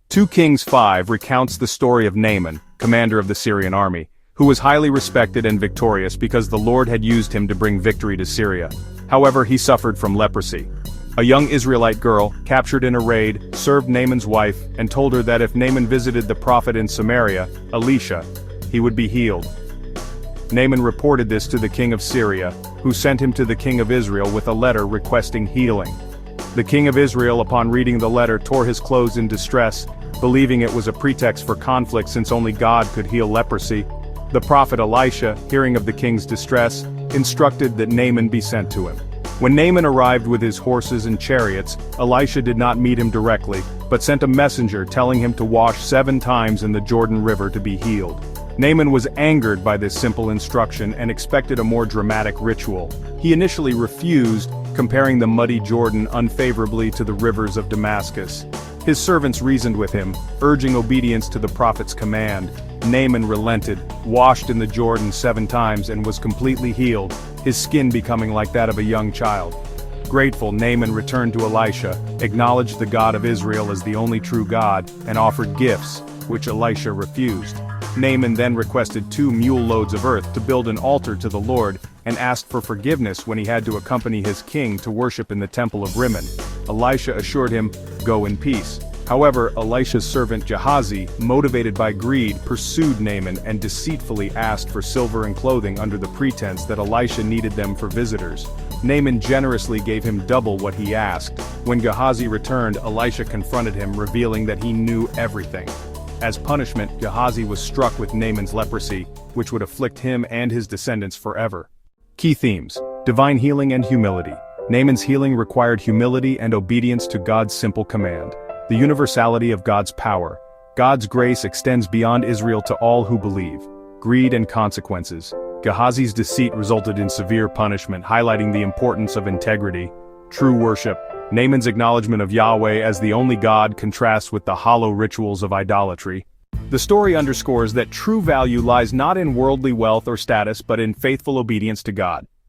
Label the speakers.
Speaker 1: 2 Kings 5 recounts the story of Naaman, commander of the Syrian army, who was highly respected and victorious because the Lord had used him to bring victory to Syria. However, he suffered from leprosy. A young Israelite girl, captured in a raid, served Naaman's wife and told her that if Naaman visited the prophet in Samaria, Elisha, he would be healed. Naaman reported this to the king of Syria, who sent him to the king of Israel with a letter requesting healing. The king of Israel, upon reading the letter, tore his clothes in distress, believing it was a pretext for conflict since only God could heal leprosy. The prophet Elisha, hearing of the king's distress, instructed that Naaman be sent to him. When Naaman arrived with his horses and chariots, Elisha did not meet him directly, but sent a messenger telling him to wash 7 times in the Jordan River to be healed. Naaman was angered by this simple instruction and expected a more dramatic ritual. He initially refused, comparing the muddy Jordan unfavorably to the rivers of Damascus. His servants reasoned with him, urging obedience to the prophet's command. Naaman relented, washed in the Jordan 7 times and was completely healed, his skin becoming like that of a young child. Grateful, Naaman returned to Elisha, acknowledged the God of Israel as the only true God, and offered gifts, which Elisha refused. Naaman then requested 2 mule loads of earth to build an altar to the Lord, and asked for forgiveness when he had to accompany his king to worship in the temple of Rimmon. Elisha assured him, "Go in peace." However, Elisha's servant Gehazi, motivated by greed, pursued Naaman and deceitfully asked for silver and clothing under the pretense that Elisha needed them for visitors. Naaman generously gave him double what he asked. When Gehazi returned, Elisha confronted him, revealing that he knew everything. As punishment, Gehazi was struck with Naaman's leprosy, which would afflict him and his descendants forever. Key themes: divine healing and humility. Naaman's healing required humility and obedience to God's simple command. The universality of God's power. God's grace extends beyond Israel to all who believe. Greed and consequences. Gehazi's deceit resulted in severe punishment, highlighting the importance of integrity. True worship. Naaman's acknowledgement of Yahweh as the only God contrasts with the hollow rituals of idolatry. The story underscores that true value lies not in worldly wealth or status but in faithful obedience to God.